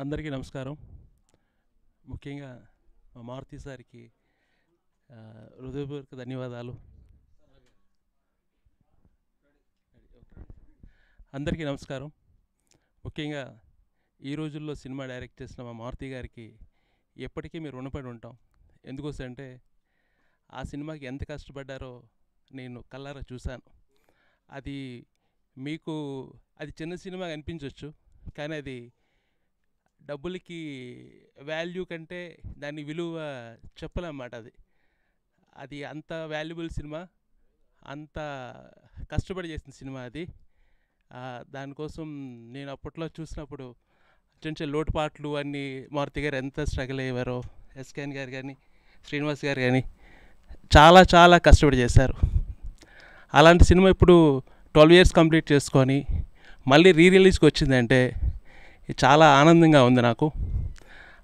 అందరికీ నమస్కారం. ముఖ్యంగా మా మారుతి సార్‌కి హృదయపూర్వక ధన్యవాదాలు. అందరికీ నమస్కారం. ముఖ్యంగా ఈ రోజుల్లో సినిమా డైరెక్ట్ చేసిన మా మారుతి గారికి ఎప్పటికీ మేము రుణపడి ఉంటాం. ఎందుకోసంటే ఆ సినిమాకి ఎంత కష్టపడ్డారో నేను కళ్ళారా చూశాను. అది మీకు అది చిన్న సినిమా అనిపించొచ్చు, కానీ అది డబ్బులకి వాల్యూ కంటే దాని విలువ చెప్పలేమన్నమాట. అది అంత వాల్యుబుల్ సినిమా, అంత కష్టపడి చేసిన సినిమా అది. దానికోసం నేను అప్పట్లో చూసినప్పుడు చిన్న చిన్న లోటుపాట్లు అన్నీ మారుతి గారు ఎంత స్ట్రగుల్ అయ్యేవారో, ఎస్కేఎన్ గారు కానీ శ్రీనివాస్ గారు కానీ చాలా చాలా కష్టపడి చేశారు. అలాంటి సినిమా ఇప్పుడు 12 years కంప్లీట్ చేసుకొని మళ్ళీ రిలీజ్కి వచ్చిందంటే చాలా ఆనందంగా ఉంది నాకు.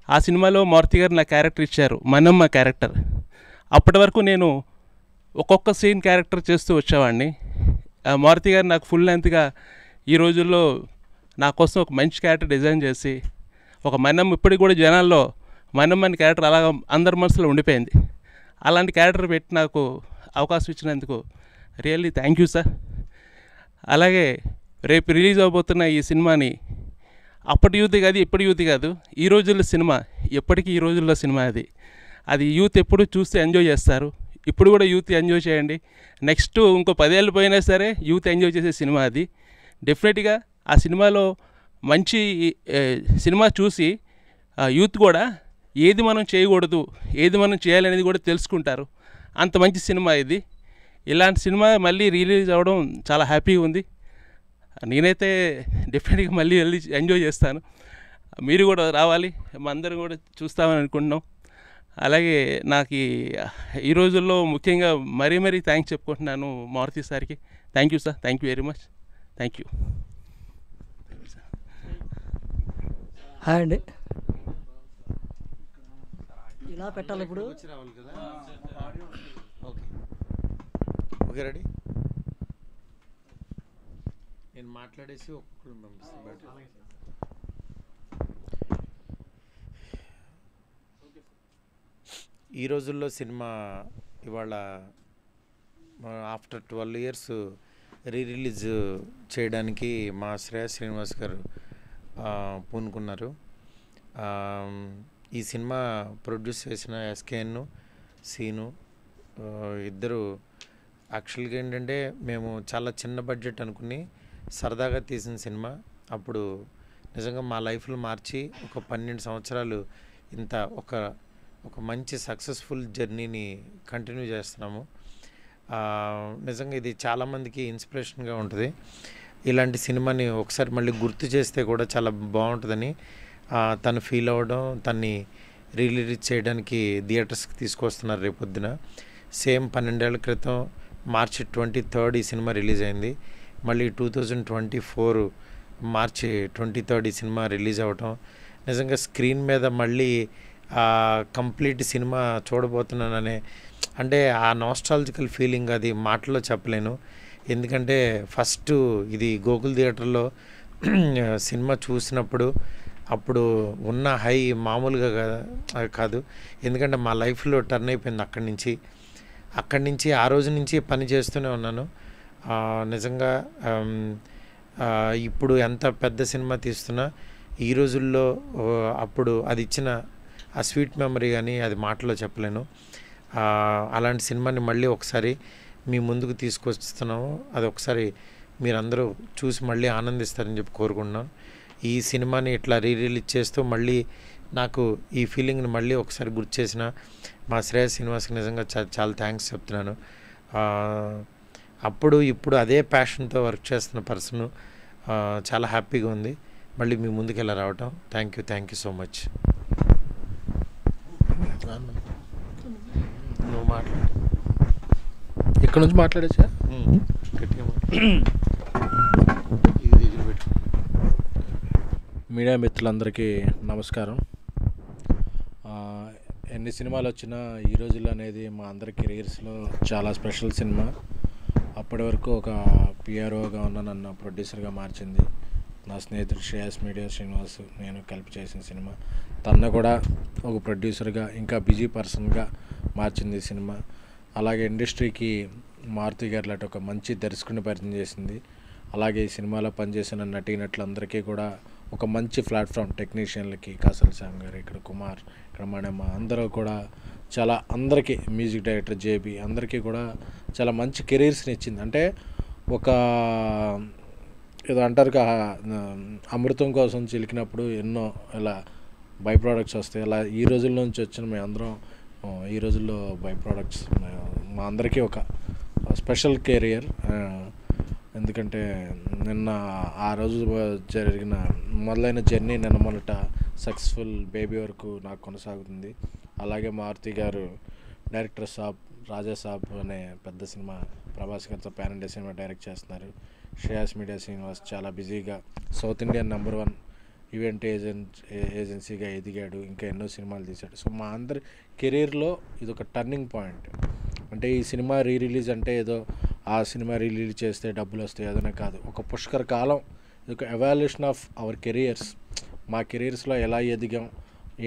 ఆ సినిమాలో మారుతి గారు నా క్యారెక్టర్ ఇచ్చారు, మనమ్మ క్యారెక్టర్. అప్పటి వరకు నేను ఒక్కొక్క సీన్ క్యారెక్టర్ చేస్తూ వచ్చేవాడిని. మారుతి గారు నాకు ఫుల్ లెంత్గా ఈ రోజుల్లో నా కోసం ఒక మంచి క్యారెక్టర్ డిజైన్ చేసి, ఒక మనమ్మ ఇప్పటికి కూడా జనాల్లో మనమ్మ అనే క్యారెక్టర్ అలాగా అందరి మనసులో ఉండిపోయింది. అలాంటి క్యారెక్టర్ పెట్టి నాకు అవకాశం ఇచ్చినందుకు రియల్లీ థ్యాంక్ యూ సార్. అలాగే రేపు రిలీజ్ అవబోతున్న ఈ సినిమాని అప్పటి యూత్ కాదు, ఇప్పటి యూత్ కాదు, ఈ రోజుల్లో సినిమా, ఎప్పటికీ ఈ రోజుల్లో సినిమా అది యూత్ ఎప్పుడు చూస్తే ఎంజాయ్ చేస్తారు. ఇప్పుడు కూడా యూత్ ఎంజాయ్ చేయండి. నెక్స్ట్ ఇంకో 10 ఏళ్ళు పోయినా సరే యూత్ ఎంజాయ్ చేసే సినిమా అది. డెఫినెట్గా ఆ సినిమాలో మంచి సినిమా చూసి యూత్ కూడా ఏది మనం చేయకూడదు, ఏది మనం చేయాలనేది కూడా తెలుసుకుంటారు. అంత మంచి సినిమా ఇది. ఇలాంటి సినిమా మళ్ళీ రిలీజ్ అవ్వడం చాలా హ్యాపీగా ఉంది. నేనైతే డెఫినెట్గా మళ్ళీ వెళ్ళి ఎంజాయ్ చేస్తాను. మీరు కూడా రావాలి, మా అందరం కూడా చూస్తామని అనుకుంటున్నాం. అలాగే నాకు ఈ రోజుల్లో ముఖ్యంగా మరీ థ్యాంక్స్ చెప్పుకుంటున్నాను మారుతి సార్కి. Thank you sir, thank you very much, thank you. Hi అండి. ఇలా పెట్టాలి ఇప్పుడు. Okay ready. నేను మాట్లాడేసి ఒక్కొక్కరు పంపిస్తాను బయట. ఈ రోజుల్లో సినిమా ఇవాళ ఆఫ్టర్ 12 years రిలీజ్ చేయడానికి మా శ్రీనివాస్ గారు పూనుకున్నారు. ఈ సినిమా ప్రొడ్యూస్ చేసిన ఎస్కేఎన్ సీను ఇద్దరు యాక్చువల్గా ఏంటంటే మేము చాలా చిన్న బడ్జెట్ అనుకుని సరదాగా తీసిన సినిమా. అప్పుడు నిజంగా మా లైఫ్లో మార్చి ఒక 12 సంవత్సరాలు ఇంత ఒక మంచి సక్సెస్ఫుల్ జర్నీని కంటిన్యూ చేస్తున్నాము. నిజంగా ఇది చాలామందికి ఇన్స్పిరేషన్గా ఉంటుంది. ఇలాంటి సినిమాని ఒకసారి మళ్ళీ గుర్తు చేస్తే కూడా చాలా బాగుంటుందని తను ఫీల్ అవ్వడం, తన్ని రిలీజ్ చేయడానికి థియేటర్స్కి తీసుకొస్తున్నారు రేపొద్దున. సేమ్ 12 ఏళ్ల క్రితం March 23rd ఈ సినిమా రిలీజ్ అయింది. మళ్ళీ 2024 March 23rd ఈ సినిమా రిలీజ్ అవ్వటం నిజంగా స్క్రీన్ మీద మళ్ళీ కంప్లీట్ సినిమా చూడబోతున్నాననే అంటే ఆ నాస్టాలజికల్ ఫీలింగ్ అది మాటల్లో చెప్పలేను. ఎందుకంటే ఫస్ట్ ఇది గోకుల్ థియేటర్లో సినిమా చూసినప్పుడు అప్పుడు ఉన్న హై మామూలుగా కాదు. ఎందుకంటే మా లైఫ్లో టర్న్ అయిపోయింది అక్కడి నుంచి ఆ రోజు నుంచి పని చేస్తూనే ఉన్నాను. నిజంగా ఇప్పుడు ఎంత పెద్ద సినిమా తీస్తున్నా ఈ రోజుల్లో అప్పుడు అది ఇచ్చిన ఆ స్వీట్ మెమరీ కానీ అది మాటలో చెప్పలేను. అలాంటి సినిమాని మళ్ళీ ఒకసారి మీ ముందుకు తీసుకొస్తున్నాము. అది ఒకసారి మీరందరూ చూసి మళ్ళీ ఆనందిస్తారని చెప్పి కోరుకుంటున్నాను. ఈ సినిమాని ఇట్లా రిలీజ్ చేస్తూ మళ్ళీ నాకు ఈ ఫీలింగ్ని మళ్ళీ ఒకసారి గుర్తు చేసిన మా శ్రీనివాస్కి నిజంగా చాలా థ్యాంక్స్ చెప్తున్నాను. అప్పుడు ఇప్పుడు అదే ప్యాషన్తో వర్క్ చేస్తున్న పర్సన్ చాలా హ్యాపీగా ఉంది మళ్ళీ మీ ముందుకు ఇలా రావటం. Thank you so much. నువ్వు మాట్లాడు, ఇక్కడ నుంచి మాట్లాడచ్చా? మీడియా మిత్రులందరికీ నమస్కారం. ఎన్ని సినిమాలు వచ్చినా ఈ రోజుల్లో అనేది మా అందరి కెరీర్స్లో చాలా స్పెషల్ సినిమా. అప్పటి వరకు ఒక పిఆర్ఓగా ఉన్న నన్ను ప్రొడ్యూసర్గా మార్చింది. నా స్నేహితుడు శ్రేయస్ మీడియా శ్రీనివాస్ నేను కలిపి చేసిన సినిమా. తను కూడా ఒక ప్రొడ్యూసర్గా ఇంకా బిజీ పర్సన్గా మార్చింది ఈ సినిమా. అలాగే ఇండస్ట్రీకి మారుతి గారు లాంటి ఒక మంచి దర్శకుడిని పరిచయం చేసింది. అలాగే ఈ సినిమాలో పనిచేసిన నటీనటులందరికీ కూడా ఒక మంచి ప్లాట్ఫామ్, టెక్నీషియన్లకి కాసల్ శ్యామ్ గారు, ఇక్కడ కుమార్, ఇక్కడ మణమ్మ, అందరూ కూడా చాలా అందరికీ, మ్యూజిక్ డైరెక్టర్ జేబీ, అందరికీ కూడా చాలా మంచి కెరీర్స్ని ఇచ్చింది. అంటే ఒక ఏదో అంటారు అమృతం కోసం చిలికినప్పుడు ఎన్నో ఇలా బై ప్రోడక్ట్స్ వస్తాయి. అలా ఈ రోజుల్లో నుంచి వచ్చిన మేము అందరం ఈ రోజుల్లో బై ప్రోడక్ట్స్ మా అందరికీ ఒక స్పెషల్ కెరియర్. ఎందుకంటే నిన్న ఆ రోజు జరిగిన మొదలైన జర్నీ నిన్న మొన్నట సక్సెస్ఫుల్ బేబీ వరకు నాకు కొనసాగుతుంది. అలాగే మారుతి గారు డైరెక్టర్ సాబ్, రాజా సాబ్ అనే పెద్ద సినిమా ప్రభాస్ గారితో పాన్ ఇండియా సినిమా డైరెక్ట్ చేస్తున్నారు. శ్రేయస్ మీడియా శ్రీనివాస్ చాలా బిజీగా సౌత్ ఇండియన్ #1 ఈవెంట్ ఏజెన్సీగా ఎదిగాడు, ఇంకా ఎన్నో సినిమాలు తీశాడు. సో మా అందరి కెరీర్లో ఇది ఒక టర్నింగ్ పాయింట్. అంటే ఈ సినిమా రిలీజ్ అంటే ఏదో ఆ సినిమా రిలీజ్ చేస్తే డబ్బులు వస్తాయి అదనే కాదు, ఒక పుష్కర కాలం, ఇది ఒక ఎవాల్యుయేషన్ ఆఫ్ అవర్ కెరియర్స్. మా కెరీర్స్లో ఎలా ఎదిగాం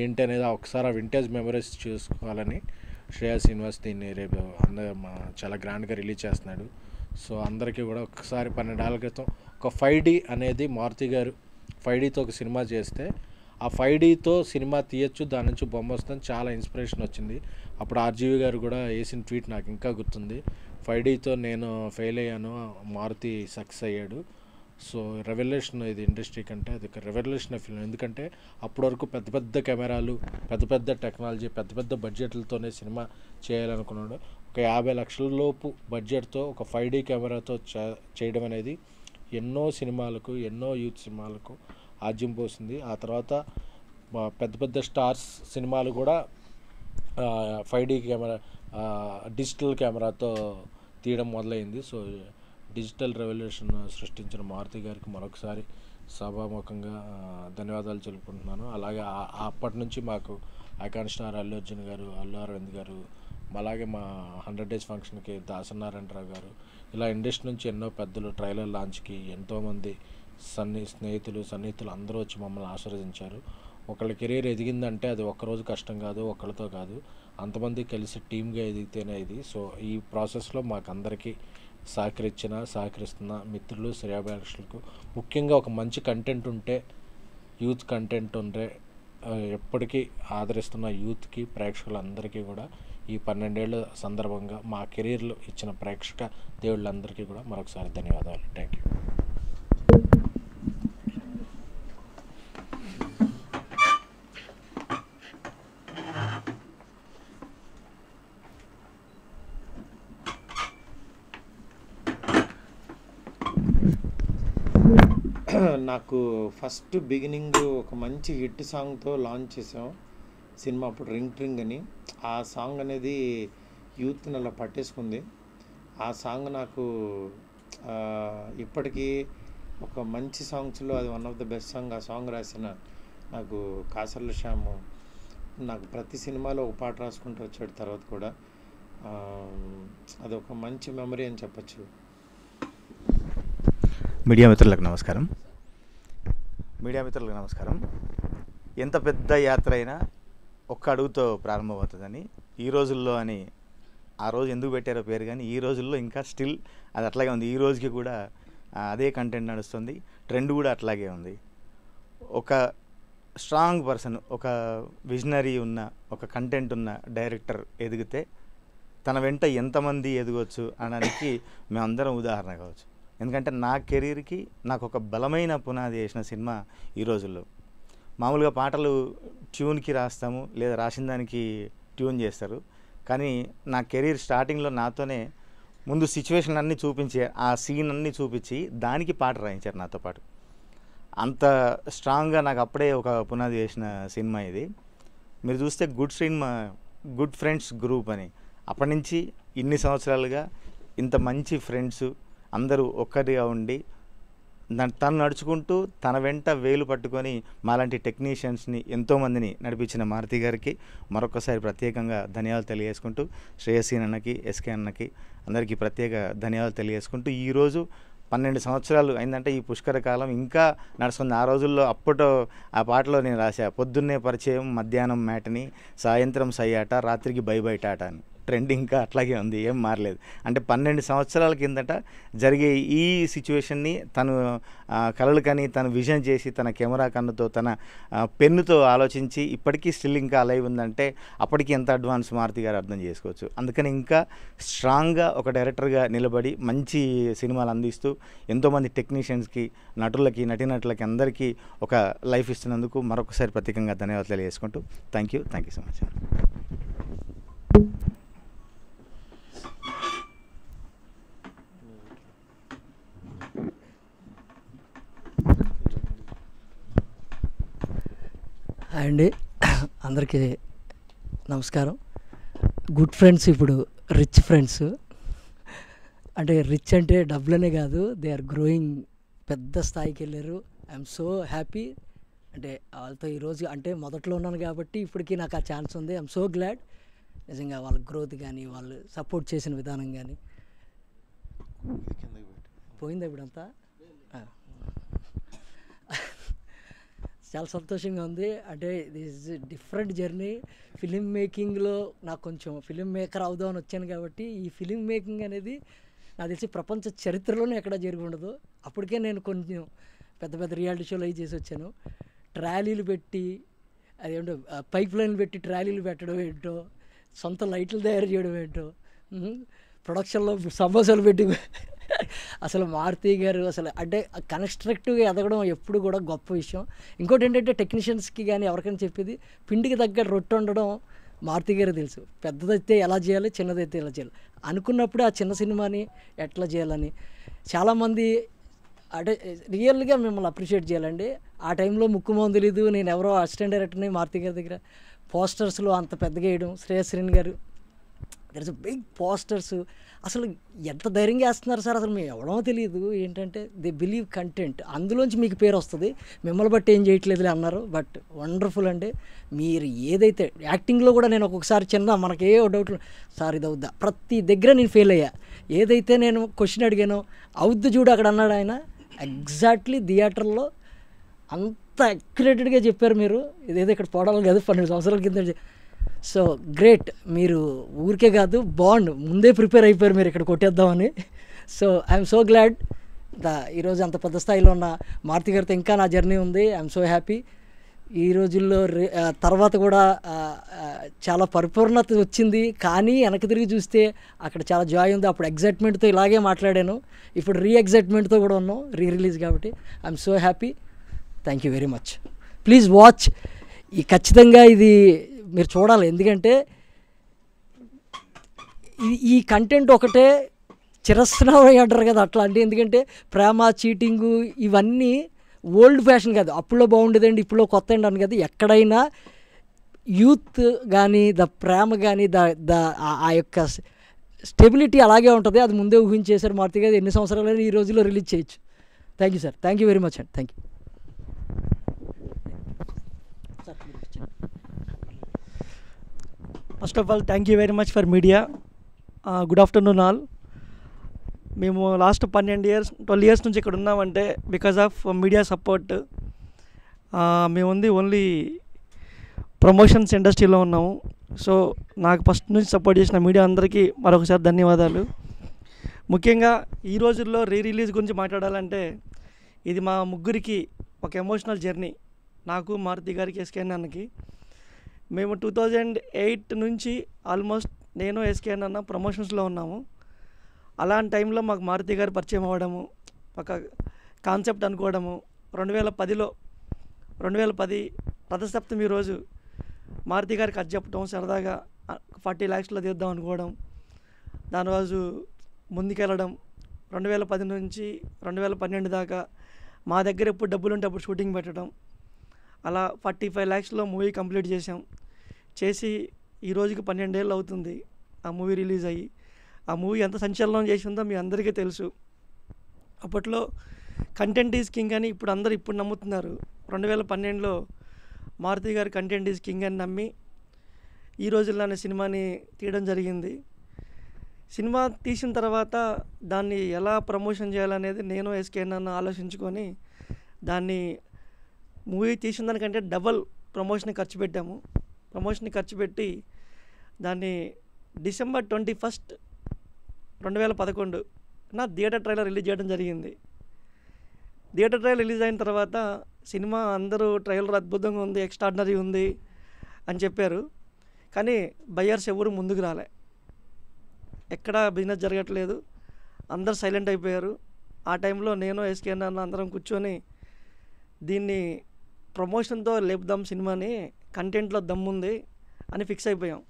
ఏంటి అనేది ఒకసారి ఆ వింటేజ్ మెమరీస్ చూసుకోవాలని శ్రేయస్ శ్రీనివాస్ దీన్ని రేపు చాలా గ్రాండ్గా రిలీజ్ చేస్తున్నాడు. సో అందరికీ కూడా ఒకసారి 12 ఏళ్ల క్రితం ఒక 5D అనేది మారుతి గారు 5Dతో ఒక సినిమా చేస్తే ఆ 5Dతో సినిమా తీయచ్చు, దాని నుంచి బొమ్మ వస్తుందని చాలా ఇన్స్పిరేషన్ వచ్చింది. అప్పుడు ఆర్జీవి గారు కూడా వేసిన ట్వీట్ నాకు ఇంకా గుర్తుంది. 5Dతో నేను ఫెయిల్ అయ్యాను, మారుతి సక్సెస్ అయ్యాడు. సో రెవల్యూషన్ ఇది ఇండస్ట్రీ కంటే, అది ఒక రెవల్యూషన్ ఫిల్మ్. ఎందుకంటే అప్పటి వరకు పెద్ద పెద్ద కెమెరాలు, పెద్ద పెద్ద టెక్నాలజీ, పెద్ద పెద్ద బడ్జెట్లతోనే సినిమా చేయాలనుకున్నాడు. ఒక 50 లక్షల లోపు బడ్జెట్తో ఒక 5D కెమెరాతో చేయడం అనేది ఎన్నో సినిమాలకు, ఎన్నో యూత్ సినిమాలకు ఆజ్యం పోసింది. ఆ తర్వాత పెద్ద పెద్ద స్టార్స్ సినిమాలు కూడా 5D కెమెరా, డిజిటల్ కెమెరాతో తీయడం మొదలైంది. సో డిజిటల్ రెవల్యూషన్ సృష్టించిన మారుతి గారికి మరొకసారి సభాముఖంగా ధన్యవాదాలు తెలుపుకుంటున్నాను. అలాగే అప్పటి నుంచి మాకు ఐకాన్ స్టార్ అల్లు అర్జున్ గారు, అల్లు అరవింద్ గారు, అలాగే మా 100 డేస్ ఫంక్షన్కి దాసనారాయణరావు గారు, ఇలా ఇండస్ట్రీ నుంచి ఎన్నో పెద్దలు, ట్రైలర్ లాంచ్కి ఎంతోమంది సన్నిహితులు అందరూ వచ్చి మమ్మల్ని ఆశీర్వదించారు. ఒకళ్ళ కెరీర్ ఎదిగిందంటే అది ఒక్కరోజు కష్టం కాదు, ఒకళ్ళతో కాదు, అంతమంది కలిసి టీమ్గా ఎదిగితేనే ఇది. సో ఈ ప్రాసెస్లో మాకు అందరికీ సహకరిస్తున్న మిత్రులు, శ్రేయాభిలాషులకు, ముఖ్యంగా ఒక మంచి కంటెంట్ ఉంటే, యూత్ కంటెంట్ ఉంటే ఎప్పటికీ ఆదరిస్తున్న యూత్కి, ప్రేక్షకులందరికీ కూడా ఈ 12 ఏళ్ళ సందర్భంగా మా కెరీర్లో ఇచ్చిన ప్రేక్షక దేవుళ్ళందరికీ కూడా మరొకసారి ధన్యవాదాలు. Thank you. నాకు ఫస్ట్ బిగినింగ్ ఒక మంచి హిట్ సాంగ్తో లాంచ్ చేసాం సినిమా. అప్పుడు రింగ్ ట్రింగ్ అని ఆ సాంగ్ అనేది యూత్ని అలా పట్టేసుకుంది. ఆ సాంగ్ నాకు ఇప్పటికీ ఒక మంచి సాంగ్స్లో అది one of the best song. ఆ సాంగ్ రాసిన నాకు కాసర్ల శ్యామ్ నాకు ప్రతి సినిమాలో ఒక పాట రాసుకుంటూ వచ్చాడు. తర్వాత కూడా అదొక మంచి మెమరీ అని చెప్పచ్చు. మీడియా మిత్రులకు నమస్కారం. ఎంత పెద్ద యాత్ర అయినా ఒక్క అడుగుతో ప్రారంభమవుతుందని ఈ రోజుల్లో అని ఆ రోజు ఎందుకు పెట్టారో పేరు, కానీ ఈ రోజుల్లో ఇంకా స్టిల్ అది అట్లాగే ఉంది. ఈ రోజుకి కూడా అదే కంటెంట్ నడుస్తుంది, ట్రెండ్ కూడా అట్లాగే ఉంది. ఒక స్ట్రాంగ్ పర్సన్, ఒక విజనరీ ఉన్న, ఒక కంటెంట్ ఉన్న డైరెక్టర్ ఎదిగితే తన వెంట ఎంతమంది ఎదగవచ్చు అనడానికి మేమందరం ఉదాహరణ కావచ్చు. ఎందుకంటే నా కెరీర్కి నాకు ఒక బలమైన పునాది వేసిన సినిమా ఈ రోజుల్లో. మామూలుగా పాటలు ట్యూన్కి రాస్తాము, లేదా రాసిన దానికి ట్యూన్ చేస్తారు, కానీ నా కెరీర్ స్టార్టింగ్లో నాతోనే ముందు సిచ్యువేషన్ అన్నీ చూపించి, ఆ సీన్ అన్నీ చూపించి దానికి పాట రాయించారు నాతో పాటు. అంత స్ట్రాంగ్గా నాకు అప్పుడే ఒక పునాది వేసిన సినిమా ఇది. మీరు చూస్తే గుడ్ ఫ్రెండ్స్ గ్రూప్ అని, అప్పటి నుంచి ఇన్ని సంవత్సరాలుగా ఇంత మంచి ఫ్రెండ్స్ అందరూ ఒక్కటిగా ఉండి తను నడుచుకుంటూ తన వెంట వేలు పట్టుకొని మాలాంటి టెక్నీషియన్స్ని ఎంతోమందిని నడిపించిన మారుతి గారికి మరొకసారి ప్రత్యేకంగా ధన్యవాదాలు తెలియజేసుకుంటూ, శ్రేయసీన్ అన్నకి, ఎస్కే అన్నకి అందరికీ ప్రత్యేక ధన్యవాదాలు తెలియజేసుకుంటూ, ఈరోజు 12 సంవత్సరాలు అయిందంటే ఈ పుష్కర కాలం ఇంకా నడుస్తుంది. ఆ రోజుల్లో అప్పట్లో ఆ పాటలో నేను రాశా, పొద్దున్నే పరిచయం, మధ్యాహ్నం మ్యాట్ని, సాయంత్రం సయ్యాట, రాత్రికి బయట అని. ట్రెండ్ ఇంకా అట్లాగే ఉంది, ఏం మారలేదు. అంటే 12 సంవత్సరాల కిందట జరిగే ఈ సిచ్యువేషన్ని తను కలలు కని తను విజన్ చేసి తన కెమెరా కన్నుతో తన పెన్నుతో ఆలోచించి ఇప్పటికీ స్టిల్ ఇంకా అలైవ్ ఉందంటే అప్పటికి ఎంత అడ్వాన్స్ మారుతి గారు అర్థం చేసుకోవచ్చు. అందుకని ఇంకా స్ట్రాంగ్గా ఒక డైరెక్టర్గా నిలబడి మంచి సినిమాలు అందిస్తూ ఎంతోమంది టెక్నీషియన్స్కి, నటులకి, నటీనటులకి అందరికీ ఒక లైఫ్ ఇస్తున్నందుకు మరొకసారి ప్రత్యేకంగా ధన్యవాదాలు తెలియజేసుకుంటూ థ్యాంక్ యూ సో మచ్. అండి అందరికీ నమస్కారం. గుడ్ ఫ్రెండ్స్ ఇప్పుడు రిచ్ ఫ్రెండ్స్. అంటే రిచ్ అంటే డబ్బులనే కాదు, దే ఆర్ గ్రోయింగ్, పెద్ద స్థాయికి వెళ్ళారు. I'm so happy. అంటే వాళ్ళతో ఈరోజు అంటే మొదట్లో ఉన్నాను కాబట్టి ఇప్పటికీ నాకు ఆ ఛాన్స్ ఉంది. I'm so glad. నిజంగా వాళ్ళ గ్రోత్ కానీ వాళ్ళు సపోర్ట్ చేసిన విధానం కానీ. పోయిందా ఇప్పుడంతా? చాలా సంతోషంగా ఉంది. అంటే దిస్ డిఫరెంట్ జర్నీ. ఫిలిం మేకింగ్లో నాకు కొంచెం ఫిలిం మేకర్ అవుదామని వచ్చాను కాబట్టి ఈ ఫిలిం మేకింగ్ అనేది నాకు తెలిసి ప్రపంచ చరిత్రలోనే ఎక్కడా జరిగి ఉండదు. అప్పటికే నేను కొంచెం పెద్ద పెద్ద రియాలిటీ షోలు అవి చేసి వచ్చాను. ట్రాలీలు పెట్టి అదేంటో పైప్ లైన్లు పెట్టి ట్రాలీలు పెట్టడం ఏంటో, సొంత లైట్లు తయారు చేయడం ఏంటో, ప్రొడక్షన్లో సమోసాలు పెట్టి అసలు మారుతి గారు అసలు అంటే కన్స్ట్రక్టివ్గా ఎదగడం ఎప్పుడు కూడా గొప్ప విషయం. ఇంకోటి ఏంటంటే టెక్నీషియన్స్కి కానీ ఎవరికైనా చెప్పేది, పిండికి తగ్గ రొట్టె ఉండడం మారుతి గారు తెలుసు. పెద్దదైతే ఎలా చేయాలి, చిన్నదైతే ఎలా చేయాలి అనుకున్నప్పుడు ఆ చిన్న సినిమాని ఎట్లా చేయాలని చాలామంది అంటే రియల్గా మిమ్మల్ని అప్రిషియేట్ చేయాలండి. ఆ టైంలో ముక్కుమోహన్ తెలీదు, నేను ఎవరో అసిస్టెంట్ డైరెక్టర్ని మారుతి గారి దగ్గర పోస్టర్స్లో అంత పెద్దగా వేయడం, శ్రేయస్ శ్రీని గారు దర్ ఇస్ బిగ్ పోస్టర్స్. అసలు ఎంత ధైర్యంగా వేస్తున్నారు సార్, అసలు మేము ఎవడో తెలియదు. ఏంటంటే దే బిలీవ్ కంటెంట్, అందులోంచి మీకు పేరు వస్తుంది, మిమ్మల్ని బట్టి ఏం చేయట్లేదులే అన్నారు. బట్ వండర్ఫుల్ అండి. మీరు ఏదైతే యాక్టింగ్లో కూడా నేను ఒక్కొక్కసారి చిన్న మనకి ఏ డౌట్లు సార్ ఇది అవుద్దా, ప్రతి దగ్గర నేను ఫెయిల్ అయ్యా. ఏదైతే నేను క్వశ్చన్ అడిగానో అవుద్దు చూడు అక్కడ అన్నాడు ఆయన. ఎగ్జాక్ట్లీ థియేటర్లో అంత అక్యురేటెడ్గా చెప్పారు మీరు. ఇదేదో ఇక్కడ పోవడం కాదు, 12 సంవత్సరాల కింద. So great. మీరు ఊరికే కాదు, బాండ్ ముందే ప్రిపేర్ అయిపోయారు మీరు ఇక్కడ కొట్టేద్దామని. So I'm so glad. ఈరోజు అంత పెద్ద స్థాయిలో ఉన్న మారుతి గారితో ఇంకా నా జర్నీ ఉంది. I'm so happy. ఈ రోజుల్లో తర్వాత కూడా చాలా పరిపూర్ణత వచ్చింది. కానీ వెనక్కి తిరిగి చూస్తే అక్కడ చాలా జాయ్ ఉంది. అప్పుడు ఎగ్జైట్మెంట్తో ఇలాగే మాట్లాడాను, ఇప్పుడు ఎగ్జైట్మెంట్తో కూడా ఉన్నాం, రిలీజ్ కాబట్టి. I'm so happy. Thank you very much. Please watch. ఖచ్చితంగా ఇది మీరు చూడాలి. ఎందుకంటే ఈ కంటెంట్ ఒకటే చిరస్నామం అంటారు కదా, అట్లా అంటే ఎందుకంటే ప్రేమ, చీటింగు ఇవన్నీ ఓల్డ్ ఫ్యాషన్ కాదు. అప్పుడులో బాగుండేదండి, ఇప్పుడులో కొత్త అండి అని కదా. ఎక్కడైనా యూత్ కానీ ప్రేమ కానీ ఆ యొక్క స్టెబిలిటీ అలాగే ఉంటుంది. అది ముందే ఊహించేశారు మారుతి గారు. ఎన్ని సంవత్సరాలైనా ఈ రోజుల్లో రిలీజ్ చేయొచ్చు. Thank you sir. Thank you very much అండి. Thank you. First of all thank you very much for media. Good afternoon all. మేము లాస్ట్ 12 ఇయర్స్ నుంచి ఇక్కడ ఉన్నామంటే బికాజ్ ఆఫ్ మీడియా సపోర్ట్. మేము ఉంది ఓన్లీ ప్రమోషన్స్ ఇండస్ట్రీలో ఉన్నాము. సో నాకు ఫస్ట్ నుంచి సపోర్ట్ చేసిన మీడియా అందరికీ మరొకసారి ధన్యవాదాలు. ముఖ్యంగా ఈ రోజుల్లో రిలీజ్ గురించి మాట్లాడాలంటే ఇది మా ముగ్గురికి ఒక ఎమోషనల్ జర్నీ. నాకు, మారుతి గారికి, ఎస్కే అన్నకి. మేము 2008 నుంచి ఆల్మోస్ట్ నేను, ఎస్కే అన్న ప్రమోషన్స్లో ఉన్నాము. అలాంటి టైంలో మాకు మారుతి గారు పరిచయం అవ్వడము, ఒక కాన్సెప్ట్ అనుకోవడము. 2010 రథసప్తమి రోజు మారుతి గారికి అది చెప్పడం, సరదాగా 40 lakhsలో తీద్దాం అనుకోవడం, దాని రోజు ముందుకెళ్ళడం. 2010 నుంచి 2012 దాకా మా దగ్గర ఎప్పుడు డబ్బులు ఉంటే అప్పుడు షూటింగ్ పెట్టడం. అలా 45 lakhsలో మూవీ కంప్లీట్ చేసాం. చేసి ఈ రోజుకి 12 ఏళ్ళు అవుతుంది ఆ మూవీ రిలీజ్ అయ్యి. ఆ మూవీ ఎంత సంచలనం చేసిందో మీ అందరికీ తెలుసు. అప్పట్లో కంటెంట్ ఈజ్ కింగ్ అని ఇప్పుడు అందరూ నమ్ముతున్నారు. 2012లో మారుతి గారు కంటెంట్ ఈజ్ కింగ్ అని నమ్మి ఈ రోజుల్లోనే సినిమాని తీయడం జరిగింది. సినిమా తీసిన తర్వాత దాన్ని ఎలా ప్రమోషన్ చేయాలనేది నేను ఎస్కే నన్ను ఆలోచించుకొని దాన్ని మూవీ తీసిన దానికంటే డబల్ ప్రమోషన్కి ఖర్చు పెట్టాము. ప్రమోషన్కి ఖర్చు పెట్టి దాన్ని డిసెంబర్ 21, 2011 నా థియేటర్ ట్రైలర్ రిలీజ్ చేయడం జరిగింది. థియేటర్ ట్రైలర్ రిలీజ్ అయిన తర్వాత సినిమా అందరూ ట్రైలర్ అద్భుతంగా ఉంది, ఎక్స్ట్రాడినరీ ఉంది అని చెప్పారు. కానీ బయ్యర్స్ ఎవరు ముందుకు రాలే, ఎక్కడా బిజినెస్ జరగట్లేదు, అందరు సైలెంట్ అయిపోయారు. ఆ టైంలో నేను ఎస్కే అన్న అందరం కూర్చొని దీన్ని ప్రమోషన్తో లేపుదాం సినిమాని, కంటెంట్లో దమ్ముంది అని ఫిక్స్ అయిపోయాం.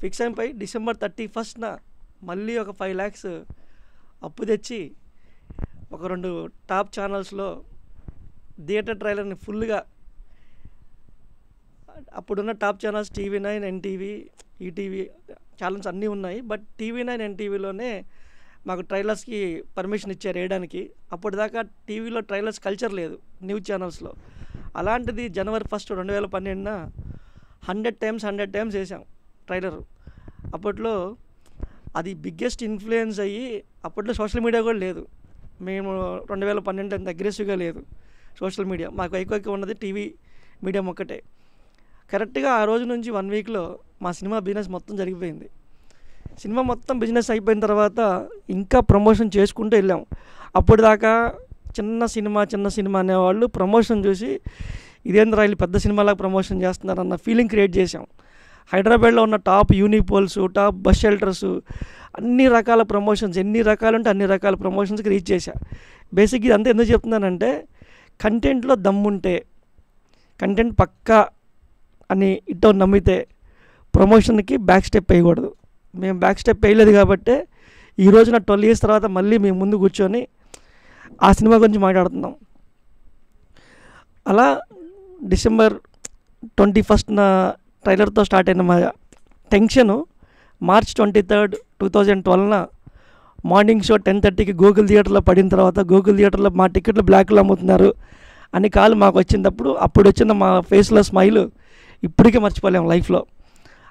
ఫిక్స్ అయిపోయి డిసెంబర్ 31న మళ్ళీ ఒక 5 lakhs అప్పు తెచ్చి ఒక 2 టాప్ ఛానల్స్లో థియేటర్ ట్రైలర్ని ఫుల్గా, అప్పుడున్న top channels TV9, NTV, ETV channels అన్నీ ఉన్నాయి. బట్ TV9, ఎన్టీవీలోనే మాకు ట్రైలర్స్కి పర్మిషన్ ఇచ్చారు వేయడానికి. అప్పటిదాకా టీవీలో ట్రైలర్స్ కల్చర్ లేదు న్యూస్ ఛానల్స్లో. అలాంటిది జనవరి 1, 2012న 100 times వేసాం ట్రైలర్. అప్పట్లో అది బిగ్గెస్ట్ ఇన్ఫ్లుయెన్స్ అయ్యి, అప్పట్లో సోషల్ మీడియా కూడా లేదు. మేము 2012 అంత అగ్రెసివ్గా లేదు సోషల్ మీడియా, మాకు ఎక్కువ ఉన్నది టీవీ మీడియం ఒక్కటే. కరెక్ట్గా ఆ రోజు నుంచి 1 weekలో మా సినిమా బిజినెస్ మొత్తం జరిగిపోయింది. సినిమా మొత్తం బిజినెస్ అయిపోయిన తర్వాత ఇంకా ప్రమోషన్ చేసుకుంటూ వెళ్ళాం. అప్పుడు దాకా చిన్న సినిమా అనేవాళ్ళు ప్రమోషన్ చూసి ఇదేంద్రా వీళ్ళు పెద్ద సినిమాలాగా ప్రమోషన్ చేస్తున్నారన్న ఫీలింగ్ క్రియేట్ చేసాం. హైదరాబాద్లో ఉన్న టాప్ యూనిపోల్స్, టాప్ బస్ షెల్టర్స్, అన్ని రకాల ప్రమోషన్స్, ఎన్ని రకాలు ఉంటే అన్ని రకాల ప్రమోషన్స్కి రీచ్ చేశా. బేసిక్ ఇదంతా ఎందుకు చెప్తున్నానంటే, కంటెంట్లో దమ్ముంటే, కంటెంట్ పక్కా అని ఇట్టో నమ్మితే ప్రమోషన్కి బ్యాక్ స్టెప్ వేయకూడదు. మేము బ్యాక్ స్టెప్ వేయలేదు కాబట్టి ఈరోజు నా 12 years తర్వాత మళ్ళీ మేము ముందు కూర్చొని ఆ సినిమా గురించి మాట్లాడుతున్నాం. అలా డిసెంబర్ 21న ట్రైలర్తో స్టార్ట్ అయిన మా టెన్షను మార్చ్ 23, 2012న మార్నింగ్ షో 10:30కి గూగుల్ థియేటర్లో పడిన తర్వాత, గూగుల్ థియేటర్లో మా టికెట్లు బ్లాక్లో అమ్ముతున్నారు అని కాల్ మాకు వచ్చినప్పుడు, అప్పుడు వచ్చిన మా ఫేస్లో స్మైల్ ఇప్పటికీ మర్చిపోలేము లైఫ్లో.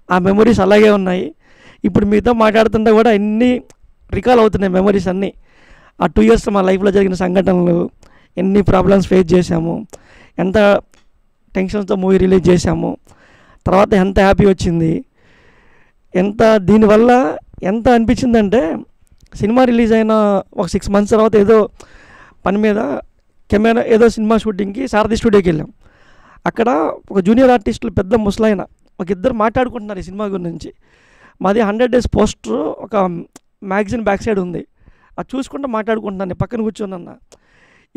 ఆ మెమొరీస్ అలాగే ఉన్నాయి. ఇప్పుడు మీతో మాట్లాడుతుంటే కూడా ఎన్ని రికాల్ అవుతున్నాయి మెమొరీస్ అన్నీ. ఆ 2 years మా లైఫ్లో జరిగిన సంఘటనలు, ఎన్ని ప్రాబ్లమ్స్ ఫేస్ చేశాము, ఎంత టెన్షన్స్తో మూవీ రిలీజ్ చేశాము, తర్వాత ఎంత హ్యాపీ వచ్చింది, ఎంత దీనివల్ల ఎంత అనిపించిందంటే, సినిమా రిలీజ్ అయిన ఒక 6 months తర్వాత ఏదో పని మీద కెమెరా ఏదో సినిమా షూటింగ్కి సారథి స్టూడియోకి వెళ్ళాం. అక్కడ ఒక జూనియర్ ఆర్టిస్టులు పెద్ద ముసలాయన ఒక ఇద్దరు మాట్లాడుకుంటున్నారు ఈ సినిమా గురించి. మాది 100 days పోస్టర్ ఒక మ్యాగజైన్ బ్యాక్ సైడ్ ఉంది, అది చూసుకుంటూ మాట్లాడుకుంటున్నాను. పక్కన కూర్చొని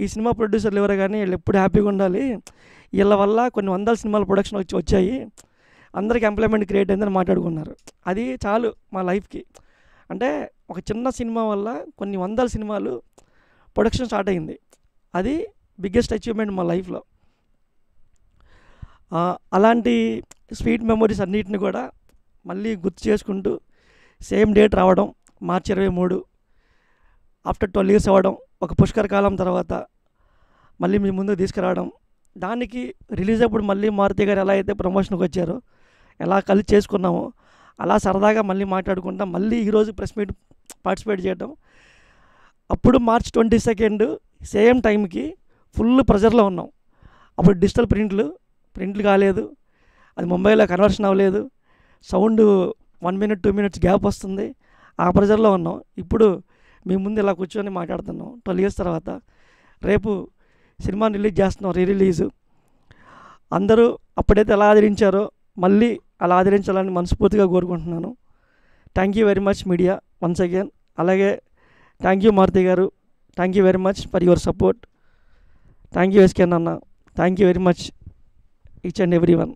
ఈ సినిమా ప్రొడ్యూసర్లు ఎవరు కానీ వీళ్ళు ఎప్పుడు హ్యాపీగా ఉండాలి, వీళ్ళ వల్ల కొన్ని 100 సినిమాల ప్రొడక్షన్ వచ్చాయి, అందరికి ఎంప్లాయ్మెంట్ క్రియేట్ అయిందని మాట్లాడుకున్నారు. అది చాలు మా లైఫ్కి. అంటే ఒక చిన్న సినిమా వల్ల కొన్ని 100 సినిమాలు ప్రొడక్షన్ స్టార్ట్ అయింది. అది బిగ్గెస్ట్ అచీవ్మెంట్ మా లైఫ్లో. అలాంటి స్వీట్ మెమొరీస్ అన్నిటిని కూడా మళ్ళీ గుర్తు చేసుకుంటూ సేమ్ డేట్ రావడం, మార్చి 23, ఆఫ్టర్ 12 years అవ్వడం, ఒక పుష్కర కాలం తర్వాత మళ్ళీ మీ ముందుకు తీసుకురావడం. దానికి రిలీజ్ అప్పుడు మళ్ళీ మారుతి గారు ఎలా అయితే ప్రమోషన్కి వచ్చారో, ఎలా కలిసి చేసుకున్నామో, అలా సరదాగా మళ్ళీ మాట్లాడుకుంటాం. మళ్ళీ ఈరోజు ప్రెస్ మీట్ పార్టిసిపేట్ చేయడం. అప్పుడు మార్చ్ 22 సేమ్ టైంకి ఫుల్ ప్రెజర్లో ఉన్నాం. అప్పుడు డిజిటల్ ప్రింట్లు కాలేదు, అది ముంబైలో కన్వర్షన్ అవ్వలేదు, సౌండ్ 1 minute 2 minutes గ్యాప్ వస్తుంది, ఆ ప్రెజర్లో ఉన్నాం. ఇప్పుడు మీ ముందు ఇలా కూర్చొని మాట్లాడుతున్నాం 12 years తర్వాత. రేపు సినిమాని రిలీజ్ చేస్తున్నాం, రిలీజు. అందరూ అప్పుడైతే ఎలా ఆదరించారో మళ్ళీ అలా ఆదరించాలని మనస్ఫూర్తిగా కోరుకుంటున్నాను. Thank you very much media once again. అలాగే థ్యాంక్ యూ మారుతి గారు, thank you very much for your support. Thank you SK అన్న, thank you very much each and every one.